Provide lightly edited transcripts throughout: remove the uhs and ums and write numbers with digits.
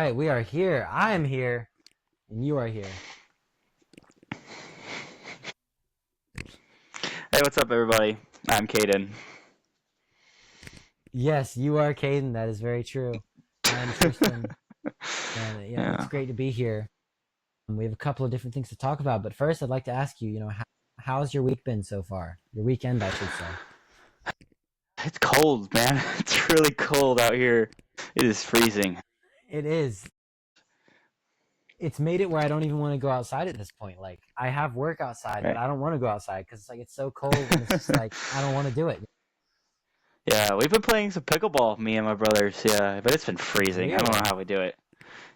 right, we are here. I am here, and you are here. Hey, what's up, everybody? I'm Caden. Yes, you are Caden. That is very true. I am Tristan, and it's Yeah, great to be here. We have a couple of different things to talk about, but first, I'd like to ask you, how's your week been so far? Your weekend, I should say. it's cold, man. It's really cold out here. It is freezing. It is. It's made it where I don't even want to go outside at this point. Like, I have work outside, but Right? I don't want to go outside because it's so cold, and it's just like I don't want to do it. Yeah, we've been playing some pickleball, me and my brothers. Yeah, but it's been freezing. I don't know Really? how we do it.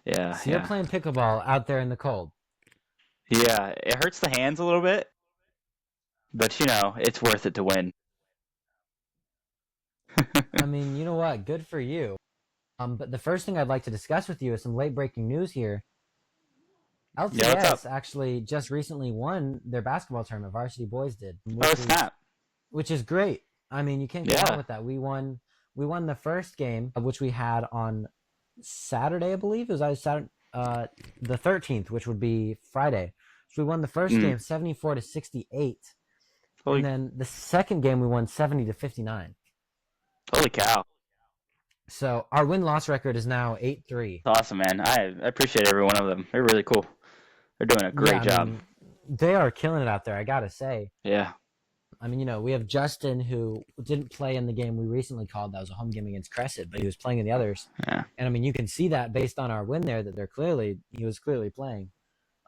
Yeah, So you're yeah, playing pickleball out there in the cold? yeah. It hurts the hands a little bit, but it's worth it to win. I mean, you know what? Good for you. But the first thing I'd like to discuss with you is some late breaking news here. Yeah, what's up? LCS actually just recently won their basketball tournament. Varsity Boys did, Oh, which is snap. which is great. I mean, you can't go wrong Yeah. with that. We won the first game, which we had on Saturday, I believe. It was either Saturday, the 13th, which would be Friday. So we won the first Mm. game 74-68, and Holy, then the second game we won 70-59. holy cow. So our win loss record is now 8-3. That's awesome, man. I appreciate every one of them. They're really cool. They're doing a Yeah, great I job. mean, they are killing it out there, I gotta say. Yeah. I mean, we have Justin who didn't play in the game we recently called. That was a home game against Crescent, but he was playing in the others. Yeah. And I mean, you can see that based on our win there that he was clearly playing.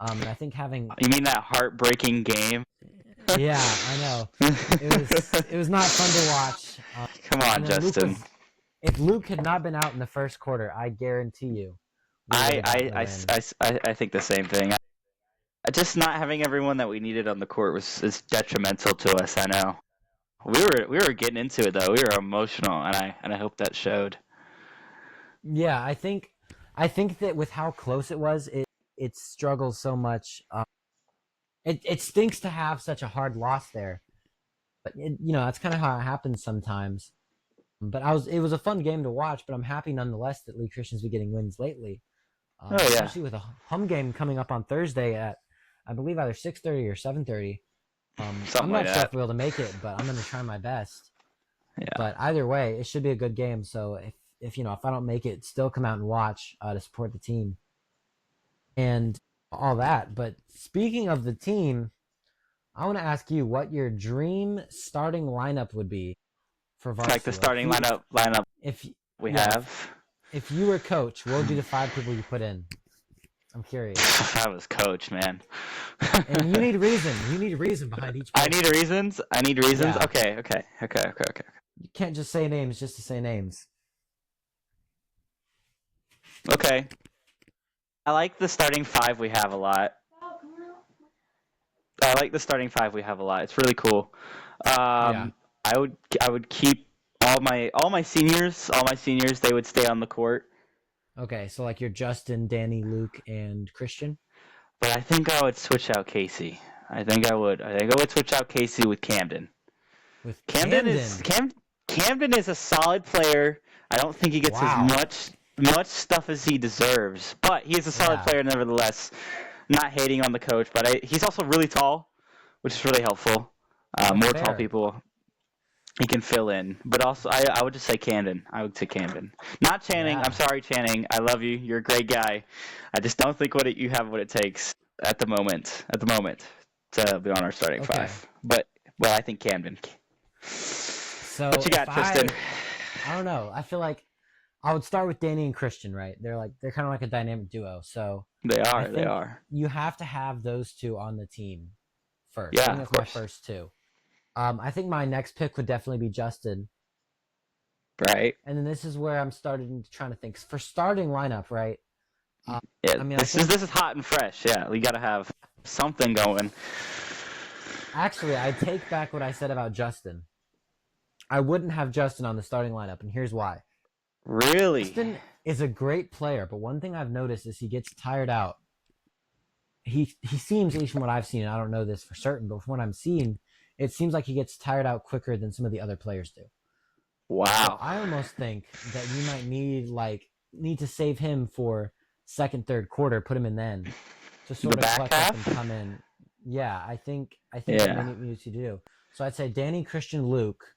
And I think having, You mean that heartbreaking game? yeah, I know it was not fun to watch. Come And on, then Justin. if Luke had not been out in the first quarter, I guarantee you, we would have gotten the win. I think the same thing. Just not having everyone that we needed on the court is detrimental to us. I know. We were getting into it though. We were emotional, and I hope that showed. Yeah, I think that with how close it was, it struggles so much. It stinks to have such a hard loss there, but that's kind of how it happens sometimes. But it was a fun game to watch. But I'm happy nonetheless that Lee Christian's been getting wins lately, Oh yeah, especially with a home game coming up on Thursday at I believe either 6:30 or 7:30. I'm something like not sure that. if we'll be able to make it, but I'm going to try my best. Yeah. But either way, it should be a good game. So if I don't make it, still come out and watch to support the team and all that. But speaking of the team, I want to ask you what your dream starting lineup would be for Like the varsity. Like starting lineup if we yeah, have. if you were coach, what would be the five people you put in? I'm curious. I was coach, man. And you need reason. You need reason behind each I person. need reasons. I need reasons. Yeah. Okay. You can't just say names just to say names. Okay. I like the starting five we have a lot. I like the starting five we have a lot. It's really cool. Yeah. I would keep all my seniors. All my seniors, they would stay on the court. Okay, so like you're Justin, Danny, Luke, and Christian. But I think I would switch out Casey. I think I would. I think I would switch out Casey with Camden. With Camden Camden. is Camden is a solid player. I don't think he gets as Wow. much stuff as he deserves, but he is a solid Yeah. player nevertheless. Not hating on the coach, but he's also really tall, which is really helpful. That's More tall fair. people he can fill in, but also I would just say Camden. I would say Camden, not Channing. Yeah. I'm sorry, Channing. I love you. You're a great guy. I just don't think you have what it takes at the moment. To be on our starting Okay. five. But I think Camden. So What you got, if Tristan? I don't know. I feel like I would start with Danny and Christian, right? They're kind of like a dynamic duo. So They I are. They think are. you have to have those two on the team first. I Yeah, think of that's my course. first two. I think my next pick would definitely be Justin. Right. And then this is where I'm trying to think. For starting lineup, right? Yeah. I mean, this is hot and fresh. Yeah, we gotta have something going. Actually, I take back what I said about Justin. I wouldn't have Justin on the starting lineup, and here's why. Really. Justin is a great player, but one thing I've noticed is he gets tired out. He seems, at least from what I've seen, and I don't know this for certain, but from what I'm seeing, it seems like he gets tired out quicker than some of the other players do. So Wow. I almost think that you might need to save him for second, third quarter, put him in then to The sort of back clutch up and half. come in. Yeah, I think that Yeah. many needs to do. So I'd say Danny, Christian, Luke,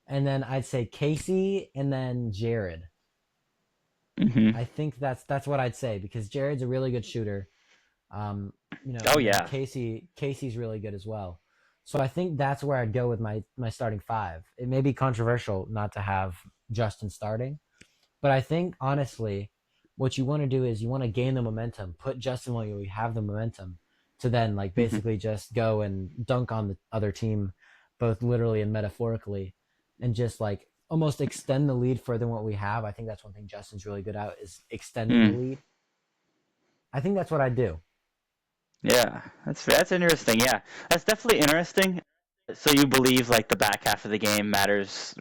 and then I'd say Casey, and then Jared. Hmm. I think that's what I'd say because Jared's a really good shooter. Um, Oh and then yeah. Casey's really good as well. So I think that's where I'd go with my starting five. It may be controversial not to have Justin starting, but I think honestly, what you want to do is you want to gain the momentum, put Justin while you have the momentum, to then like Hmm. basically just go and dunk on the other team, both literally and metaphorically, and just like almost extend the lead further than what we have. I think that's one thing Justin's really good at is extending the Mm. lead. I think that's what I do. Yeah, that's interesting. Yeah, that's definitely interesting. So you believe like the back half of the game matters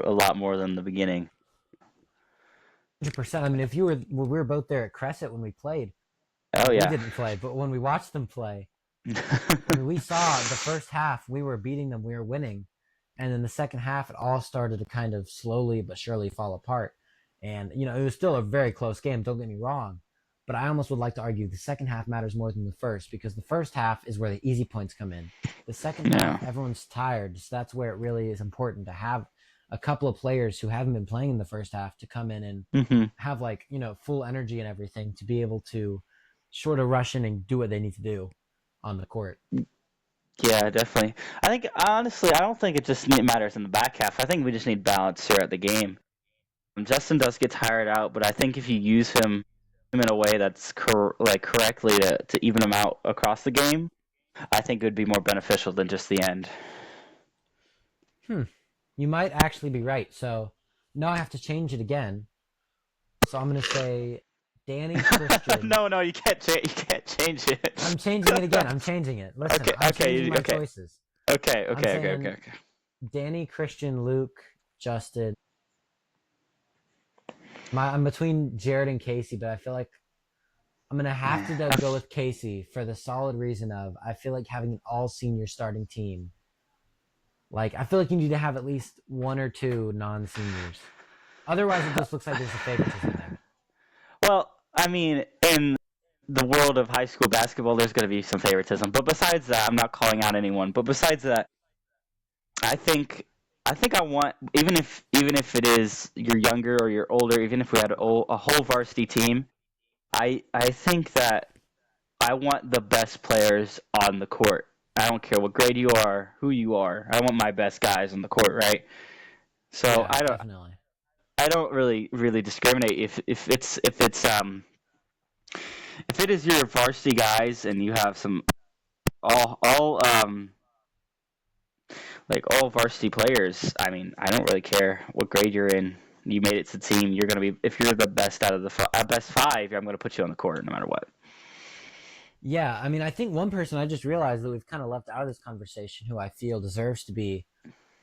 a lot more than the beginning. 100%. I mean, if you were we were both there at Crescent when we played, Oh we yeah. didn't play, but when we watched them play, I mean, we saw the first half we were beating them, we were winning, and then the second half it all started to kind of slowly but surely fall apart. And it was still a very close game. Don't get me wrong, but I almost would like to argue the second half matters more than the first because the first half is where the easy points come in. The second half, Yeah. everyone's tired, so that's where it really is important to have a couple of players who haven't been playing in the first half to come in and Hmm. have like full energy and everything to be able to sort of rush in and do what they need to do on the court. Yeah, definitely. I think honestly, I don't think it matters in the back half. I think we just need balance throughout the game. Justin does get tired out, but I think if you use him in a way that's correctly to even him out across the game, I think it would be more beneficial than just the end. Hmm. You might actually be right. So now I have to change it again. So I'm gonna say Danny Christian. No, no, you can't change I'm it. changing it again. I'm changing it. Listen, Okay, I'm changing okay, my okay, choices. okay, I'm okay, okay, okay, saying okay. Danny Christian, Luke, Justin. I'm between Jared and Casey, but I feel like I'm gonna have to though go with Casey for the solid reason of I feel like having an all senior starting team. Like I feel like you need to have at least one or two non seniors. Otherwise, it just looks like there's a favoritism there. Well, I mean, in the world of high school basketball, there's going to be some favoritism. But besides that, I'm not calling out anyone. But besides that, I think I think I want even if it is you're younger or you're older, even if we had a whole varsity team, I think that I want the best players on the court. I don't care what grade you are, who you are. I want my best guys on the court, right? So Yeah, definitely. I don't really discriminate if it is your varsity guys and you have some all like all varsity players. I mean, I don't really care what grade you're in. You made it to the team. You're gonna be if you're the best out of the best five. I'm gonna put you on the court no matter what. Yeah, I mean, I think one person I just realized that we've kind of left out of this conversation, who I feel deserve to be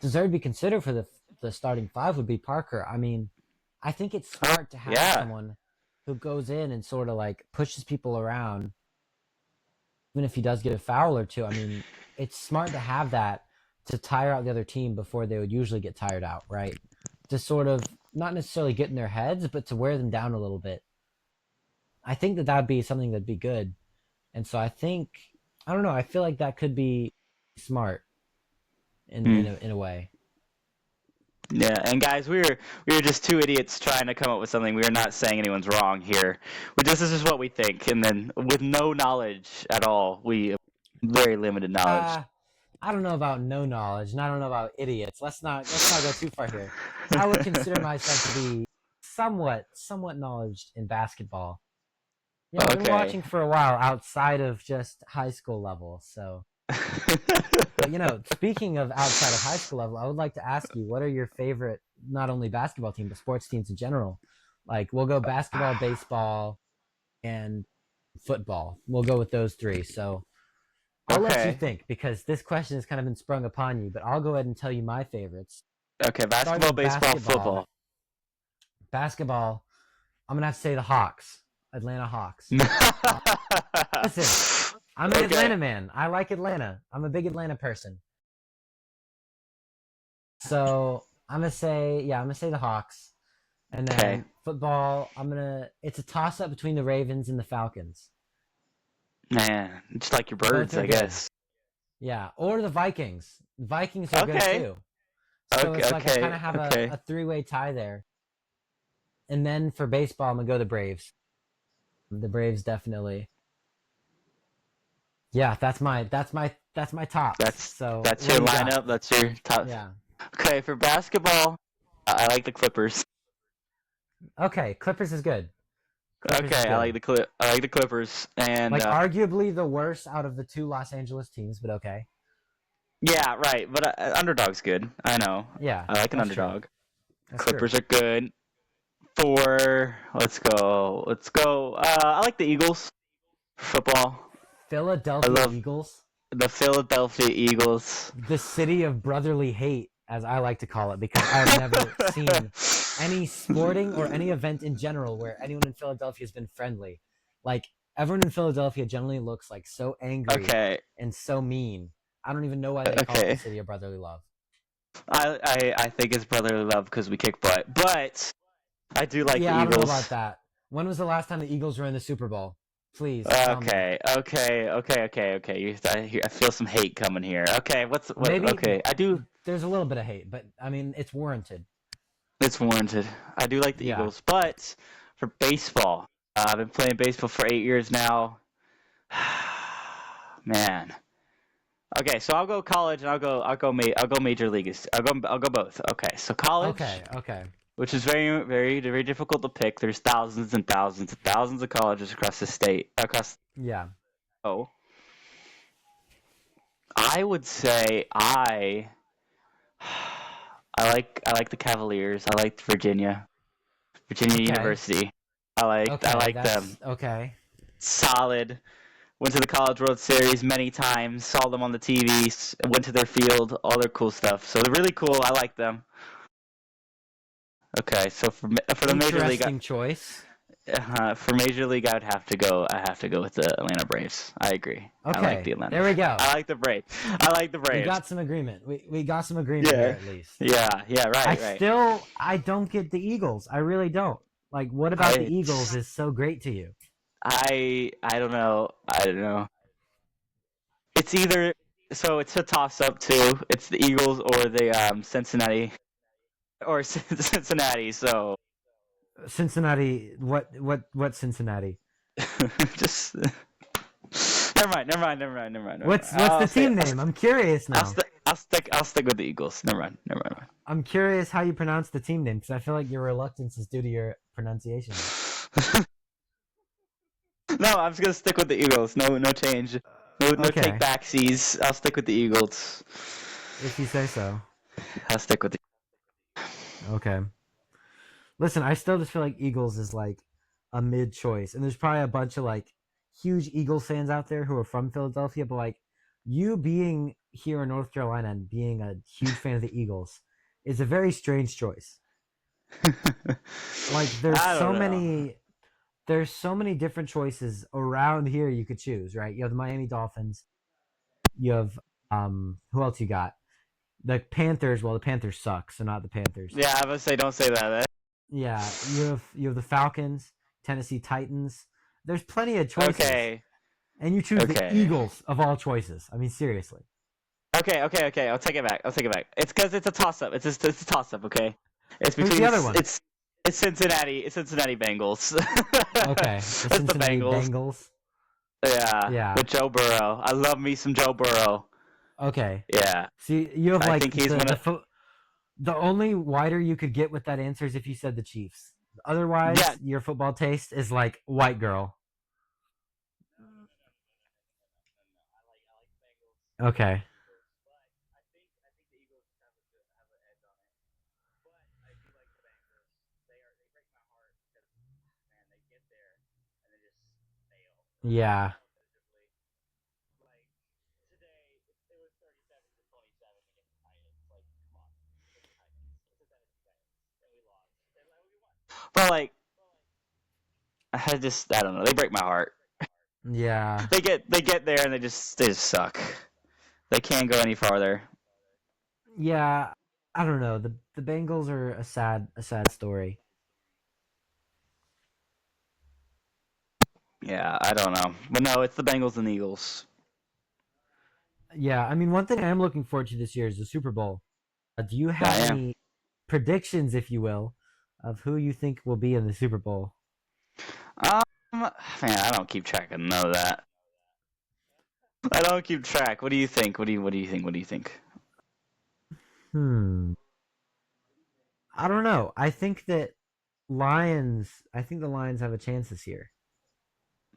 considered for the starting five, would be Parker. I mean, I think it's Oh smart to have yeah. someone who goes in and sort of like pushes people around, even if he does get a foul or two. I mean, it's smart to have that to tire out the other team before they would usually get tired out, right? To sort of not necessarily get in their heads, but to wear them down a little bit. I think that would be something that'd be good. And so I don't know, I feel like that could be smart in Hmm. in a way. Yeah, and guys, we were just two idiots trying to come up with something. We are not saying anyone's wrong here. This is just what we think, and then with no knowledge at all, we very limited knowledge. Uh I don't know about no knowledge, and I don't know about idiots. Let's not go too far here. I would consider myself to be somewhat knowledged in basketball. I've been Okay. watching for a while outside of just high school level. So, but speaking of outside of high school level, I would like to ask you, what are your favorite not only basketball team but sports teams in general? Like we'll go basketball, baseball, and football. We'll go with those three. So I'll let you Okay. think because this question has kind of been sprung upon you, but I'll go ahead and tell you my favorites. Okay. Starting Basketball, with baseball, basketball, football. I'm gonna have to say the Hawks, Atlanta Hawks. Uh, Listen, I'm an Okay. Atlanta man. I like Atlanta. I'm a big Atlanta person. So I'm gonna say the Hawks. And Okay. then football, it's a toss up between the Ravens and the Falcons. Man, just like your Both birds, are I good. guess. Yeah, or the Vikings. Vikings are good Okay. too. So Okay. it's like I kind Okay. of have Okay. a three-way tie there. And then for baseball, I'm gonna go the Braves. The Braves definitely. Yeah, that's my tops. That's So that's what your do you got? lineup. That's your top. Yeah. Okay, for basketball, I like the Clippers. Okay, Clippers is good. Clippers is Okay, good. I like the Clippers, and Like arguably the worst out of the two Los Angeles teams, but okay. yeah, right. But underdog's good. I know. Yeah, I like an that's true. underdog. That's true. Clippers are good. For let's go. Let's go. I like the Eagles. Football. I Philadelphia love Eagles, the Philadelphia Eagles. the city of brotherly hate, as I like to call it, because I have never seen any sporting or any event in general where anyone in Philadelphia has been friendly. Like everyone in Philadelphia generally looks like so angry Okay. and so mean. I don't even know why they call it the Okay. city of brotherly love. I think it's brotherly love because we kick butt, but I do like the Yeah, I don't know about Eagles. that. When was the last time the Eagles were in the Super Bowl? Please tell me. Okay. I feel some hate coming here. Okay, what? Maybe Okay, I do. there's a little bit of hate, but I mean it's warranted. It's warranted. I do like the Yeah. Eagles, but for baseball, I've been playing baseball for 8 years now. Man. Okay, so I'll go college and I'll go major leagues. I'll go both. Okay, so college, Okay. Okay. which is very difficult to pick. There's thousands and thousands and thousands of colleges across the state. Across Yeah. oh, I would say I like the Cavaliers. I like Virginia Okay. University. I Okay. like them. That's okay. Solid. Went to the College World Series many times. Saw them on the TV. Went to their field. All their cool stuff. So they're really cool. I like them. Okay, so for the major league, Interesting choice. for major league, I have to go with the Atlanta Braves. I agree. I like Okay. the Atlanta. There we go. I like the Braves. I like the We Braves. got some agreement. We got some agreement here Yeah, at least. yeah. Right. I don't get the Eagles. I really don't. Like what about the I Eagles is so great to you? I don't know. I don't know. It's either so it's a toss up too. It's the Eagles or the Cincinnati or Cincinnati. So Cincinnati, what Cincinnati? just never mind. What's the team name? I'm curious now. I'll stick with the Eagles. Never mind. I'm curious how you pronounce the team name because I feel like your reluctance is due to your pronunciation. No, I'm just gonna stick with the Eagles. No change. No take Okay, backsies. I'll stick with the Eagles. if you say so. I'll stick with the. Okay. Listen, I still just feel like Eagles is like a mid choice, and there's probably a bunch of like huge Eagles fans out there who are from Philadelphia, but like you being here in North Carolina and being a huge fan of the Eagles is a very strange choice. Like I don't know. there's so many different choices around here you could choose, right? You have the Miami Dolphins, you have who else you got? The Panthers, well the Panthers suck, so not the Panthers. Yeah, I would say don't say that. Yeah, you have the Falcons, Tennessee Titans. There's plenty of choices, Okay. and you choose the Okay. Eagles of all choices. I mean, seriously. Okay. I'll take it back. It's because it's a toss up. It's a toss up. Okay. It's Who's between the other one? it's Cincinnati. It's Cincinnati Bengals. Okay, the It's the Cincinnati Bengals. Bengals. Yeah, Yeah. with Joe Burrow. I love me some Joe Burrow. Okay. Yeah, See, you have I like think he's one of. the only wider you could get with that answer is if you said the Chiefs. Yeah. Otherwise, your football taste is like white girl. Okay. Yeah. But like, I don't know. They break my heart. Yeah. They get there and they just suck. They can't go any farther. Yeah. I don't know. The Bengals are a sad story. Yeah, I don't know, but no, it's the Bengals and the Eagles. Yeah, I mean, one thing I am looking forward to this year is the Super Bowl. Do you I have am. any predictions, if you will, of who you think will be in the Super Bowl? Man, I don't keep track of none of that. I don't keep track. What do you think? What do you think? What do you think? Hmm. I don't know. I think the Lions have a chance this year.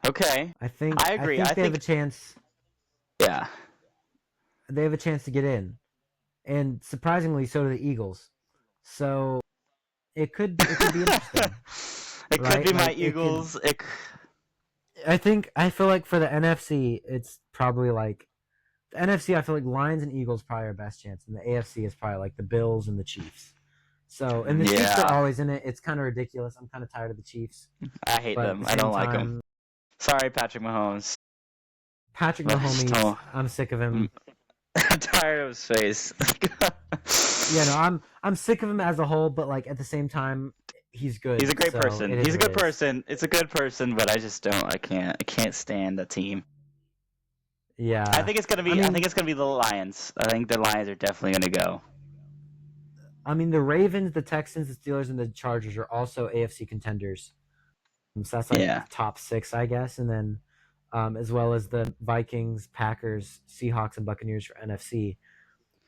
Okay, I I agree. think I they have think a chance. yeah. They have a chance to get in, and surprisingly, so do the Eagles. So it could be interesting, It could right? be my Like it could. Eagles. I feel like for the NFC, it's probably like the NFC. I feel like Lions and Eagles probably our best chance, and the AFC is probably like the Bills and the Chiefs. So, and the Chiefs are Yeah, always in it. It's kind of ridiculous. I'm kind of tired of the Chiefs, I hate but at them. the I same don't like them. time, Sorry, Patrick Mahomes. Patrick But I just Mahomes, don't. I'm sick of him. I'm tired of his face. Yeah, no, I'm sick of him as a whole, but like at the same time, he's He's a good, great so person. it is He's a what it good is. person. It's a good person, but I just don't. I can't. I can't stand the team. I Yeah, think it's gonna I be. I think mean, it's gonna be the Lions. I think the Lions are definitely gonna go. the Ravens, the Texans, the Steelers, and the Chargers are also AFC contenders. So that's like Yeah. top six, I guess, and then as well as the Vikings, Packers, Seahawks, and Buccaneers for NFC.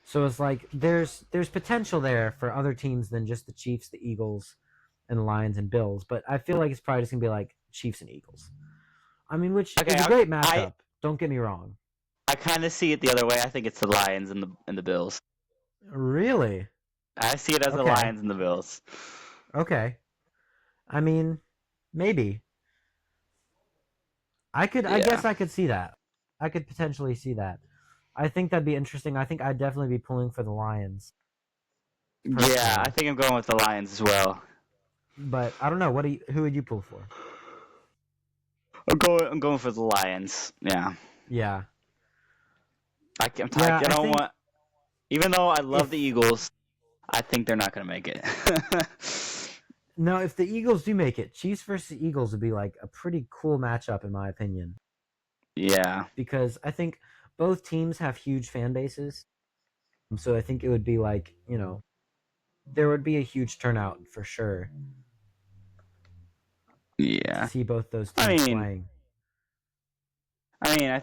So it's like there's potential there for other teams than just the Chiefs, the Eagles, and Lions and Bills. But I feel like it's probably just gonna be like Chiefs and Eagles. I mean, which Okay. is a great I matchup. Don't get me wrong. I kind of see it the other way. I think it's the Lions and the Bills. Really? I see it as the Okay. Lions and the Bills. Okay. I mean, maybe. I Yeah. guess I could see that. I could potentially see that. I think that'd be interesting. I think I'd definitely be pulling for the Lions Yeah, I personally. think I'm going with the Lions as well. But I don't know. Who would you pull for? I'm going for the Lions. Yeah. Yeah. I Yeah, I don't think want. Even though I love the if Eagles, I think they're not going to make it. no, if the Eagles do make it, Chiefs versus Eagles would be like a pretty cool matchup in my opinion Yeah. because I think both teams have huge fan bases. So I think it would be like, there would be a huge turnout for sure to Yeah. see both those I teams mean, playing. I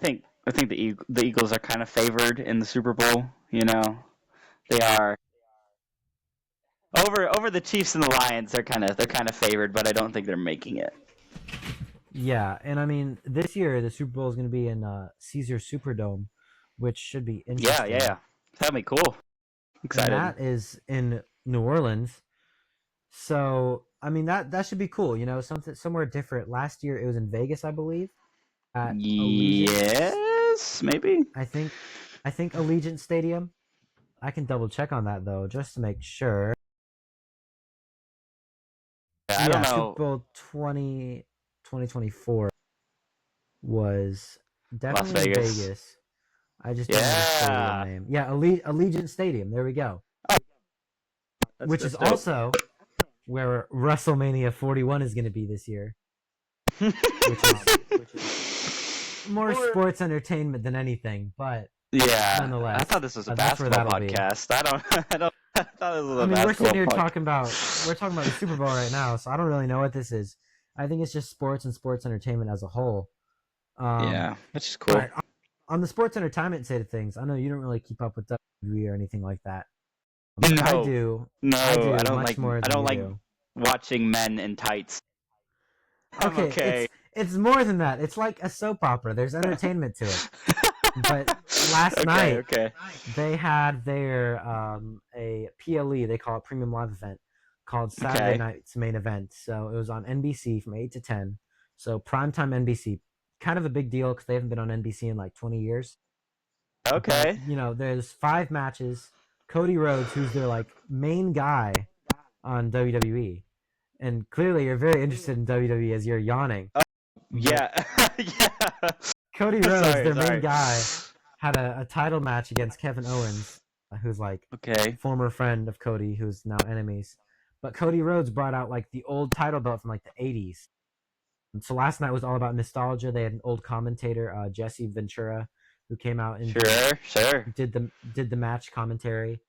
think the Eagles are kind of favored in the Super Bowl. You know, they are over the Chiefs and the Lions. They're kind of favored, but I don't think they're making it. Yeah, and I mean, this year the Super Bowl is going to be in Caesar Superdome, which should be Yeah, yeah, interesting. yeah. That'd be cool. And Excited. that is in New Orleans. So, I mean, that should be cool, something somewhere different. Last year it was in Vegas, I believe, at Allegiant. Yes, maybe. I think I think Allegiant Stadium. I can double check on that though, just to make sure. Yeah, I don't Yeah, Super know. Bowl 2024 was Las definitely in Vegas. Vegas. I just don't know the stadium Yeah. name. Yeah, Allegiant Stadium. There we go. Oh, Which is that's dope. also where WrestleMania 41 is going to be this year, which is more Or sports entertainment than anything, but yeah, I thought nonetheless, this was a that's where basketball that'll be. podcast. I don't. I don't. I thought this was I a mean, basketball podcast. we're talking about the Super Bowl right now, so I don't really know what this is. I think it's just sports and sports entertainment as a whole. Um, Yeah, which is cool. but on the sports entertainment side of things, I know you don't really keep up with WWE or anything like that. I No, do. I no, do much more I than don't you like do. watching men in tights. I'm Okay, okay. it's more than that. It's like a soap opera. There's entertainment to it. But last Okay, night okay, they had their a PLE, they call it Premium Live Event, called Saturday okay, Night's Main Event. So it was on NBC from 8 to 10. So primetime NBC. Kind of a big deal because they haven't been on NBC in like 20 years. But, okay. there's 5 matches. Cody Rhodes, who's their like main guy on WWE. And clearly you're very interested in WWE as you're yawning. Oh, But yeah, yeah. Cody Rhodes, Sorry, their main sorry. guy, had a title match against Kevin Owens, who's like Okay, former friend of Cody, who's now enemies. But Cody Rhodes brought out like the old title belt from like the 80s. So last night was all about nostalgia. They had an old commentator, Jesse Ventura, who came out and Sure, sure. did the match commentary.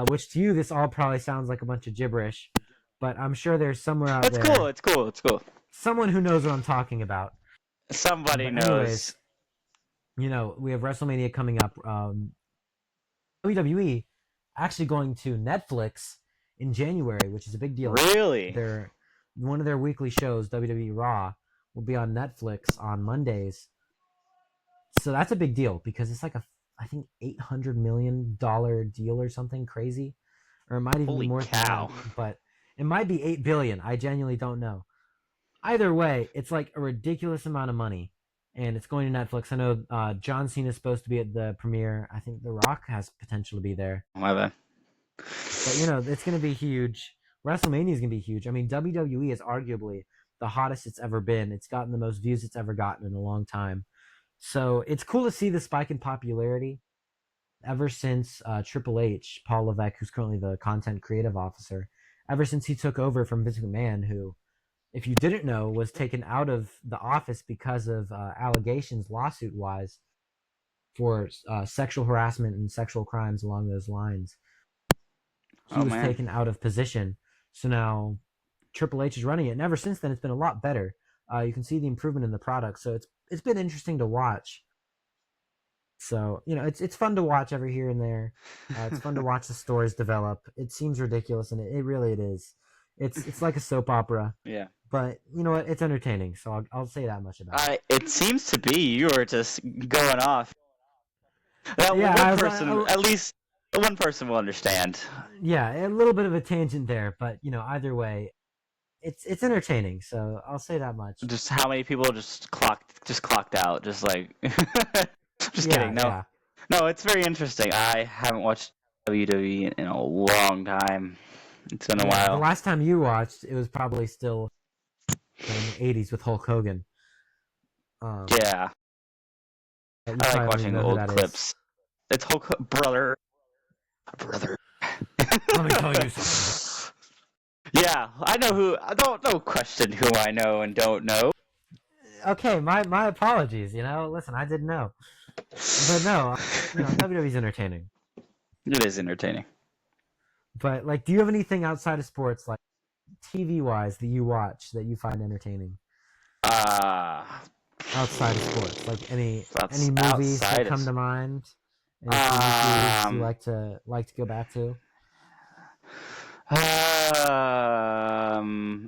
Which to you, this all probably sounds like a bunch of gibberish, but I'm sure there's somewhere out It's cool. there It's cool. It's cool. someone who knows what I'm talking about. Somebody But knows. anyways, we have WrestleMania coming up. WWE actually going to Netflix in January, which is a big deal. Really? Their one of their weekly shows, WWE Raw, will be on Netflix on Mondays. So that's a big deal because it's like I think $800 million deal or something crazy, or it might even be Holy more than that. cow. But it might be 8 billion. I genuinely don't know. Either way, it's like a ridiculous amount of money, and it's going to Netflix. I know John Cena is supposed to be at the premiere. I think The Rock has potential to be there. My bad. But it's going to be huge. WrestleMania is going to be huge. I mean, WWE is arguably the hottest it's ever been. It's gotten the most views it's ever gotten in a long time. So it's cool to see the spike in popularity ever since Triple H, Paul Levesque, who's currently the content creative officer, ever since he took over from Vince McMahon, who, if you didn't know, was taken out of the office because of allegations, lawsuit wise, for sexual harassment and sexual crimes along those lines. He Oh was man. taken out of position. So now Triple H is running it, and ever since then, it's been a lot better. You can see the improvement in the product, so it's been interesting to watch. So it's fun to watch every here and there. It's fun to watch the stories develop. It seems ridiculous, and it really it is. It's like a soap opera, Yeah. but you know what? It's entertaining. So I'll say that much about it. It seems to be you were just going off. Well, Yeah, one I was person, at least one person will understand. yeah, a little bit of a tangent there, but either way, it's entertaining. So I'll say that much. Just how many people just clocked out, just like. Just Yeah, kidding. No, yeah, no, it's very interesting. I haven't watched WWE in a long time. It's been a yeah. The while. last time you watched, it was probably still in the '80s with Hulk Hogan. Um, Yeah, you I like probably don't even watching know who old that is. clips. It's Hulk brother. Let me tell you something. Yeah, I know who. I don't question who I know and don't know. Okay, my apologies. Listen, I didn't know, but no, WWE's entertaining. It is entertaining. But like, do you have anything outside of sports, like TV wise, that you watch that you find entertaining Uh, outside of sports? Like any that's movies that outside come of. to mind? Any TV series you Um, like to go back to?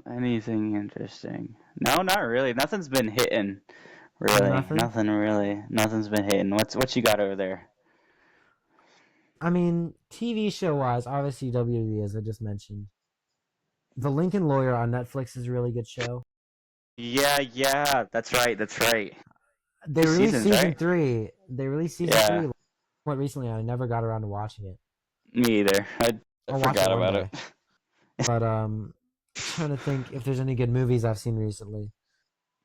anything interesting? No, not really. Nothing's been hitting. No, Really, nothing. nothing really. Nothing's been hitting. What you got over there? I mean, TV show wise, obviously WWE, as I just mentioned. The Lincoln Lawyer on Netflix is a really good show. Yeah, yeah, that's right, that's right. They Two released seasons, season right? three. They released season Yeah, three quite recently. I never got around to watching it. me either. I I'll watch it forgot one about it. day. But trying to think if there's any good movies I've seen recently.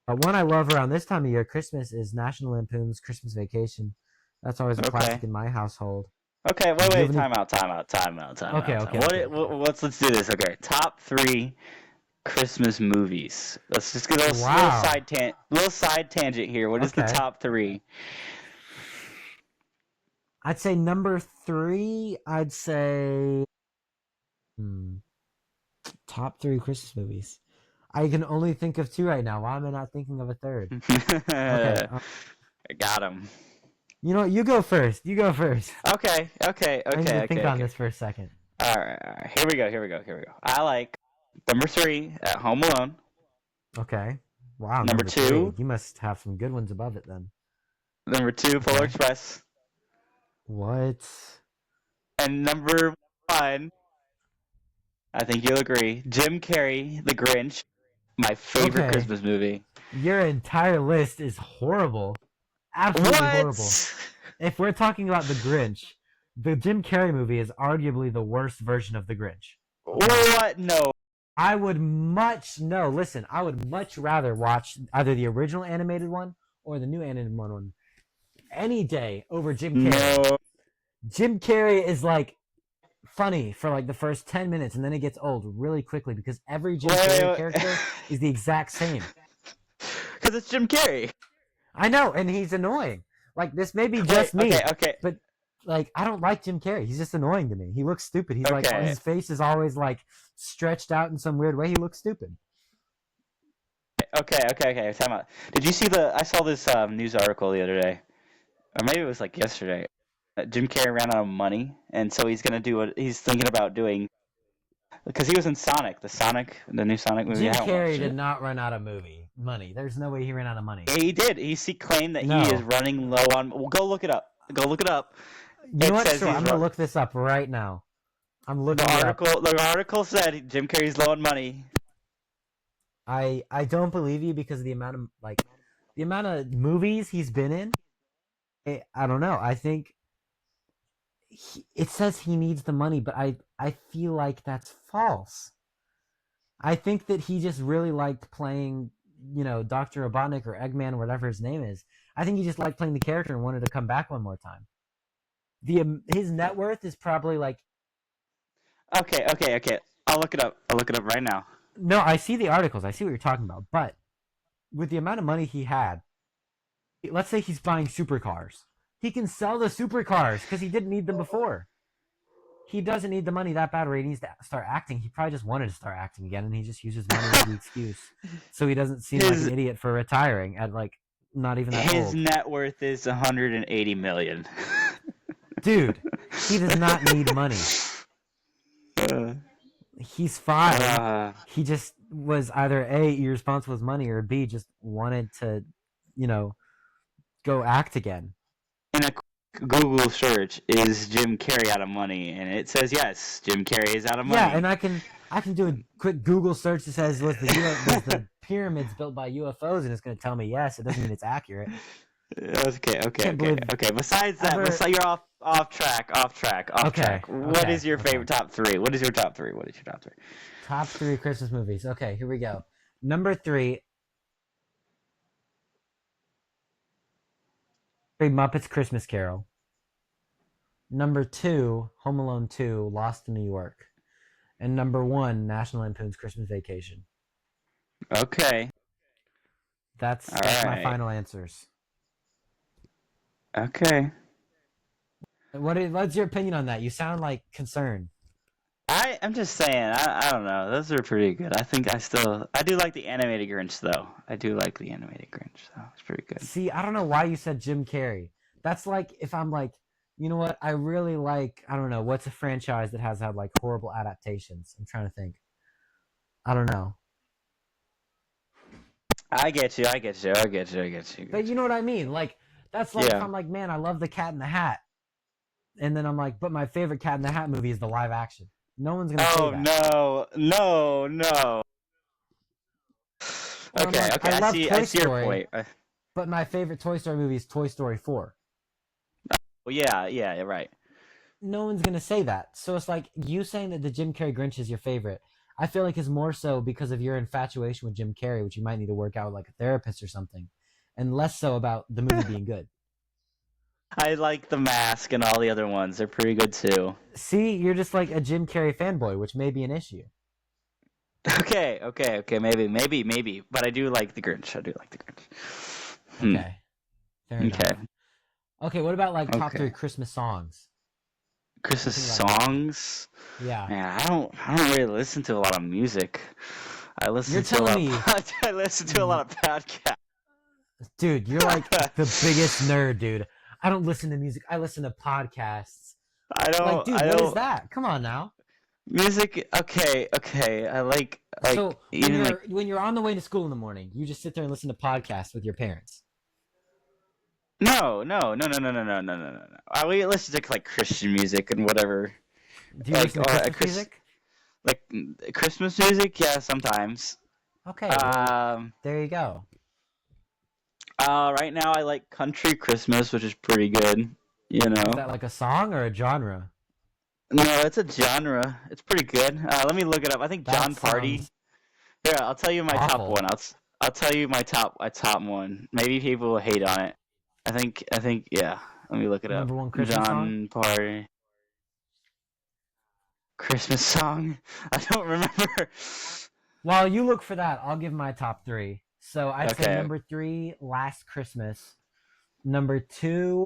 One I love around this time of year, Christmas, is National Lampoon's Christmas Vacation. That's always a classic Okay. in my household. Okay, Do you have wait, any? time out, time out, time out, time Okay, out. okay, What, okay, okay. let's do this. Okay, top three Christmas movies. Let's just get a Wow. little side tangent here. What is the Okay. top three? I'd say number three. I'd say hmm, top three Christmas movies. I can only think of two right now. Why am I not thinking of a third? Okay. I got him. You go first. You go first. Okay, okay, I need okay, to think okay, on okay. this for a second. All right. Here we go. Here we go. Here we go. I like number three at Home Alone. Okay. Wow, Number number three. two, You must have some good ones above it then. Polar Okay. Express, What? and number one. I think you'll agree. Jim Carrey, The Grinch, my favorite Okay. Christmas movie. Your entire list is horrible. Absolutely horrible. What? If we're talking about The Grinch, the Jim Carrey movie is arguably the worst version of The Grinch. Okay. What? No. I would much no, listen, I would much rather watch either the original animated one or the new animated one any day over Jim Carrey. No. Jim Carrey is like funny for like the first 10 minutes and then it gets old really quickly because every Jim Carrey Wait. character is the exact same. Because it's Jim Carrey. I know, and he's annoying. Like this may be Wait, just me, okay. but like I don't like Jim Carrey. He's just annoying to me. He looks stupid. He's like Okay. his face is always like stretched out in some weird way. He looks stupid. Okay. Time out. Did you see I saw this news article the other day, or maybe it was like yesterday. Jim Carrey ran out of money, and so he's gonna do what he's thinking about doing. Because he was in the new Sonic movie. Jim I haven't Carrey watched did it. not run out of money. There's no way he ran out of money. He did. He claimed that he No. is running low on. Well, go look it up. You know what? Says Sure, he's I'm gonna look this up right now. I'm looking it up. The article said Jim Carrey's low on money. I don't believe you because of the amount of movies he's been in. I don't know. I think it says he needs the money, but I feel like that's false. I think that he just really liked playing, Dr. Robotnik or Eggman or whatever his name is. I think he just liked playing the character and wanted to come back one more time. His net worth is probably like. Okay. I'll look it up. Right now. No, I see the articles. I see what you're talking about. But with the amount of money he had, let's say he's buying supercars. He can sell the supercars because he didn't need them before. He doesn't need the money that bad where he needs to start acting. He probably just wanted to start acting again, and he just uses money as the excuse. So he doesn't seem like an idiot for retiring at, like, not even that old. His net worth is $180 million. Dude, he does not need money. He's fine. He just was either A, irresponsible with money, or B, just wanted to, go act again. In a Google search, is Jim Carrey out of money? And it says yes, Jim Carrey is out of money. Yeah, and I can do a quick Google search that says was the pyramids built by UFOs, and it's going to tell me yes. It doesn't mean it's accurate. Okay. Besides that, you're off track. What is your favorite top three? What is your top three? Top three Christmas movies. Okay, here we go. Number 3, Muppets Christmas Carol. Number 2, Home Alone 2, Lost in New York. And number 1, National Lampoon's Christmas Vacation. Okay. That's my final answers. Okay. What's your opinion on that? You sound like concerned. I'm just saying, I don't know. Those are pretty good. I do like the animated Grinch, though. It's pretty good. See, I don't know why you said Jim Carrey. That's like if I'm like, you know what? I really like, I don't know, what's a franchise that has had like horrible adaptations? I'm trying to think. I don't know. I get you. But you know what I mean? Like, that's like if I'm like, man, I love the Cat in the Hat. And then I'm like, but my favorite Cat in the Hat movie is the live action. No one's gonna say that. Oh no. Okay, I see your point. But my favorite Toy Story movie is Toy Story 4. Well, yeah, you're right. No one's gonna say that. So it's like you saying that the Jim Carrey Grinch is your favorite. I feel like is more so because of your infatuation with Jim Carrey, which you might need to work out with like a therapist or something, and less so about the movie being good. I like The Mask and all the other ones. They're pretty good too. See, you're just like a Jim Carrey fanboy, which may be an issue. Okay. Maybe. But I do like The Grinch. Okay. Fair enough. Okay, what about like top 3 Christmas songs? Christmas songs? Yeah. Man, I don't really listen to a lot of music. I listen to a lot of podcasts. Dude, you're like the biggest nerd, dude. I don't listen to music. I listen to podcasts. What is that? Come on now. Music, okay. I like so when you're on the way to school in the morning, you just sit there and listen to podcasts with your parents. No. We listen to like Christian music and whatever. Do you listen to Christmas music? Like Christmas music, yeah, sometimes. Okay. Well, there you go. Right now I like Country Christmas, which is pretty good. You know. Is that like a song or a genre? No, it's a genre. It's pretty good. Let me look it up. I think John Party. Here, I'll tell you my top one. I'll tell you my top one. Maybe people will hate on it. I think yeah. Let me look it up. Number 1 Christmas song? Party. Christmas song? I don't remember. While you look for that, I'll give my top 3. So I'd say Okay. number 3, Last Christmas. Number 2,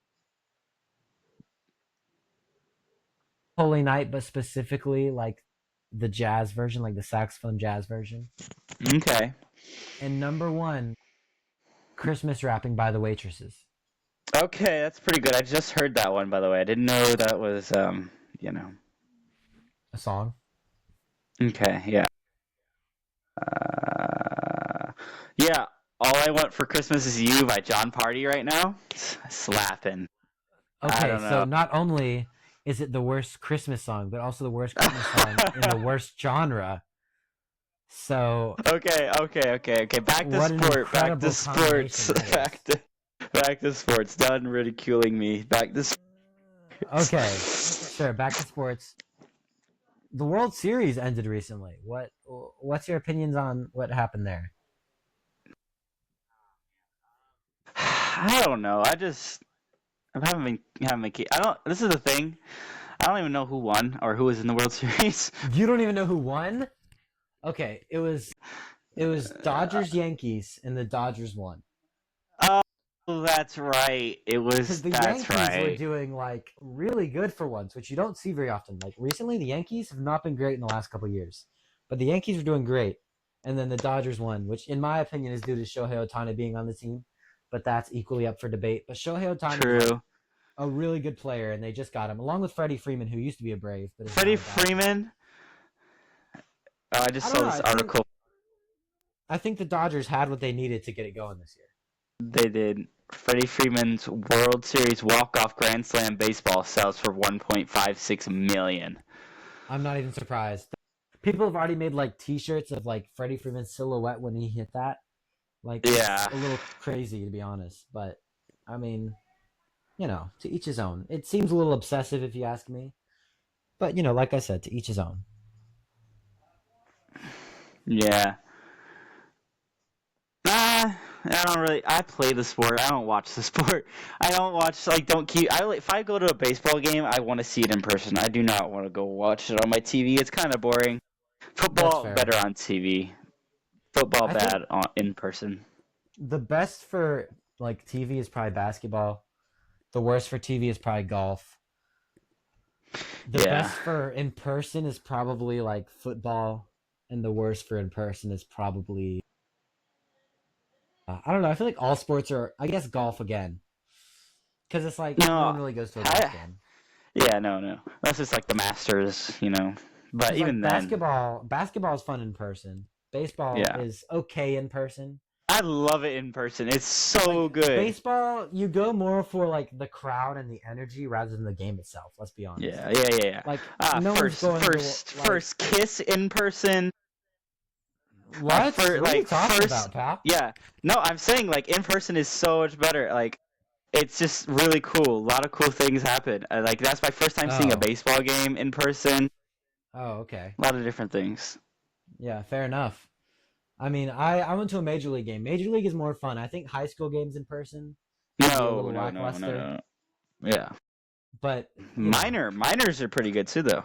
Holy Night, but specifically like the jazz version, like the saxophone jazz version. Okay. And number 1, Christmas Wrapping by the Waitresses. Okay, that's pretty good. I just heard that one, by the way. I didn't know that was, you know. A song. Okay, yeah. Uh, yeah, All I Want for Christmas Is You by John Party right now. Slapping. I Okay, don't so know. not only is it the worst Christmas song, but also the worst Christmas song in the worst genre. So Okay. Back to what an sport. Back to incredible sports. combination that is. Back to sports. Done ridiculing me. Back to Okay, sports. sure. Back to sports. The World Series ended recently. What's your opinions on what happened there? I don't know. I haven't been having a key. I don't. This is the thing. I don't even know who won or who was in the World Series. You don't even know who won? Okay, it was Dodgers Yankees, and the Dodgers won. Oh, that's right. It Because was. the That's Yankees were right. doing like really good for once, which you don't see very often. Like recently, the Yankees have not been great in the last couple of years, but the Yankees were doing great, and then the Dodgers won, which in my opinion is due to Shohei Ohtani being on the team, but that's equally up for debate. But Shohei Ohtani is like True. a really good player, and they just got him along with Freddie Freeman, who used to be a Brave but is now Freddie a Dodger. Freeman. Oh, I just I don't saw know. this article. I think the Dodgers had what they needed to get it going this year. They did. Freddie Freeman's World Series walk-off Grand Slam baseball sells for 1.56 million. I'm not even surprised. People have already made like T-shirts of like Freddie Freeman's silhouette when he hit that. Like it's Yeah. a little crazy to be honest, but I mean, to each his own. It seems a little obsessive if you ask me, but like I said, to each his own. Yeah. I don't really. I play the sport. I don't watch the sport. I don't watch. Like, don't keep. If I go to a baseball game, I want to see it in person. I do not want to go watch it on my TV. It's kind of boring. That's Football fair. better on TV. Football I think bad on in person. the best for like TV is probably basketball. The worst for TV is probably golf. The Yeah. best for in person is probably like football, and the worst for in person is probably I don't know. I feel like all sports are. I guess golf again, because it's like no one No. really goes to a golf I, game. yeah. No. That's just like the Masters. But Because like even then, basketball is fun in person. Baseball yeah. is okay in person. I love it in person. It's Like so good. baseball, you go more for like the crowd and the energy rather than the game itself. Let's be honest. Yeah. Like no one's First, going to first, like first kiss in person. what? What are you talking First, about, pal? yeah. No, I'm saying like in person is so much better. Like it's just really cool. A lot of cool things happen. Like that's my first time seeing a Oh, baseball game in person. okay. A lot of different things. Yeah, fair enough. I mean, I went to a major league game. Major league is more fun. I think high school games in person can be a No, little no, no, no, lackluster, no. Yeah, but minors are pretty good too, though.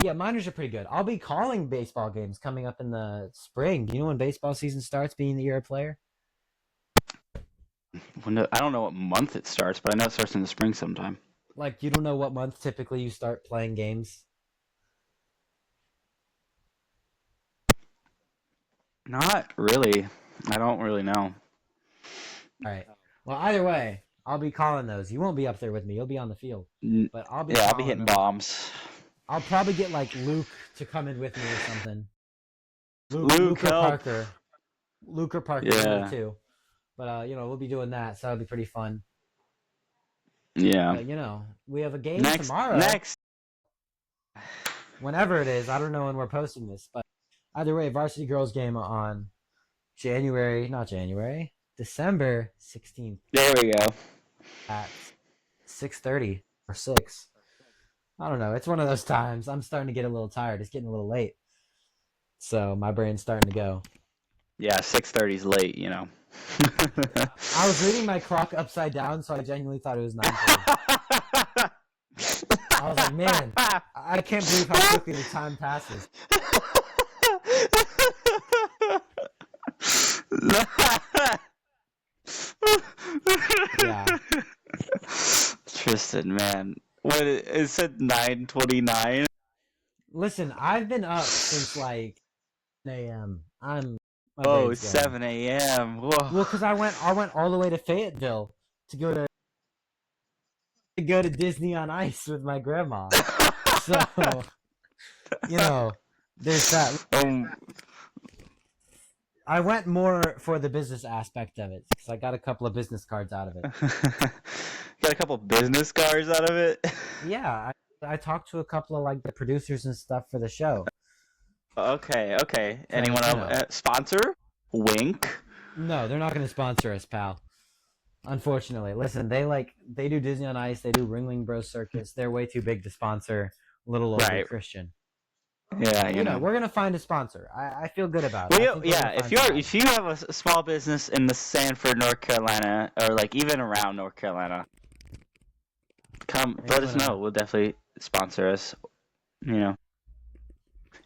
yeah, minors are pretty good. I'll be calling baseball games coming up in the spring. Do you know when baseball season starts? Being that you're a player, I don't know what month it starts, but I know it starts in the spring sometime. like you don't know what month typically you start playing games. Not really. I don't really know. All right. Well, either way, I'll be calling those. You won't be up there with me. You'll be on the field, but I'll be Yeah, I'll be calling hitting them. bombs. I'll probably get like Luke to come in with me or something. Luke, Luke or help. Parker. Luke or Parker, one of the Yeah, two. But we'll be doing that, so that'll be pretty fun. yeah. But we have a game Next, tomorrow. next. Whenever it is, I don't know when we're posting this, but either way, varsity girls game on December 16th There we go. at 6:30 or 6. I don't know. It's one of those times. I'm starting to get a little tired. It's getting a little late. So my brain's starting to go. Yeah, 6:30 is late. I was reading my clock upside down, so I genuinely thought it was 9:30. I was like, man, I can't believe how quickly the time passes. Yeah. Tristan, man, what it said 9:29. Listen, I've been up since like 7 a.m. My Oh, brain's going. 7 a.m. Whoa. Well, because I went all the way to Fayetteville to go to Disney on Ice with my grandma. So, you know, there's that. um, I went more for the business aspect of it because I got a couple of business cards out of it. got a couple business cards out of it. Yeah, I talked to a couple of like the producers and stuff for the show. Okay, okay. Anyone Because, else? Sponsor? Wink. no, they're not going to sponsor us, pal. Unfortunately, listen, they do Disney on Ice, they do Ringling Bros Circus. They're way too big to sponsor little old Right. Christian. Yeah, But, we're gonna find a sponsor. I feel good about it. I Well, think we're yeah. gonna find somebody. If you have a small business in the Sanford, North Carolina, or like even around North Carolina, come Or let you us wanna, know. We'll definitely sponsor us. You know.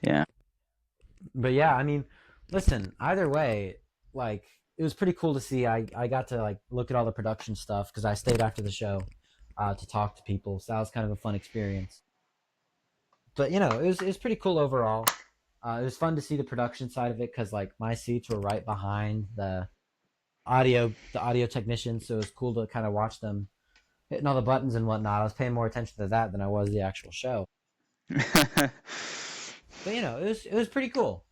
Yeah. but yeah, I mean, listen. Either way, like it was pretty cool to see. I got to like look at all the production stuff because I stayed after the show to talk to people. So that was kind of a fun experience. But it was pretty cool overall. It was fun to see the production side of it because like my seats were right behind the audio technicians, so it was cool to kind of watch them hitting all the buttons and whatnot. I was paying more attention to that than I was the actual show. But it was pretty cool.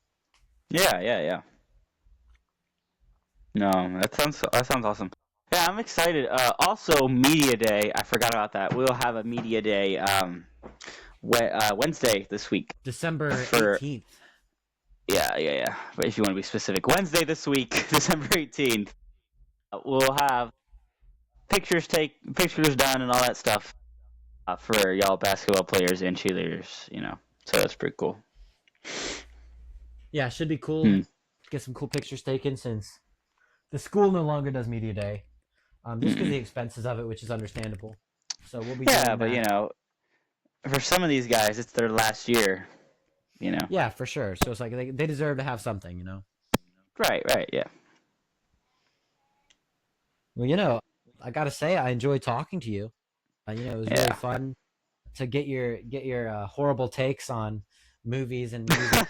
Yeah, yeah, yeah. No, that sounds awesome. Yeah, I'm excited. Also, media day. I forgot about that. We'll have a media day Wednesday this week. December For 18th. yeah, yeah, yeah. But if you want to be specific, Wednesday this week, December 18th, we'll have pictures done and all that stuff for y'all basketball players and cheerleaders. So that's pretty cool. Yeah, it should be cool Hmm. to get some cool pictures taken since the school no longer does media day. Just because Mm. the expenses of it, which is understandable. So we'll be Yeah, doing but that. for some of these guys, it's their last year. Yeah, for sure. So it's like they deserve to have something. Right, right, yeah. Well, I gotta say I enjoyed talking to you. It was really Yeah. fun to get your horrible takes on movies and music.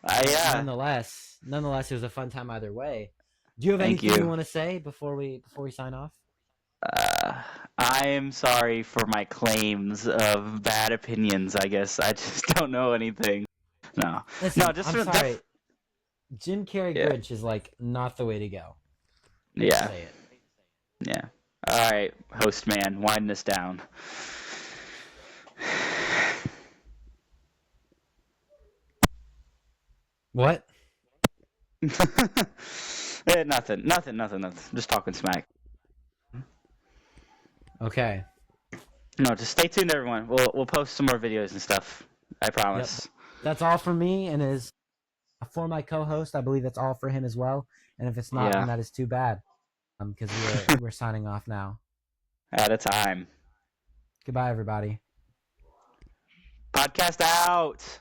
But Yeah. nonetheless, it was a fun time either way. Do you have Thank anything you you. want to say before we sign off? Uh, I am sorry for my claims of bad opinions. I guess I just don't know anything. No, no, Listen, just I'm for sorry. Jim Carrey yeah, Grinch is like not the way to go. Hate to yeah, say it. yeah. All right, host man, wind this down. What? Nothing. Just talking smack. Okay. No, just stay tuned, everyone. We'll post some more videos and stuff. I Yep. promise. That's all for me, and is for my co-host. I believe that's all for him as well. And if it's not, then Yeah, that is too bad. Because we're signing off now. at a time. Goodbye, everybody. Podcast out.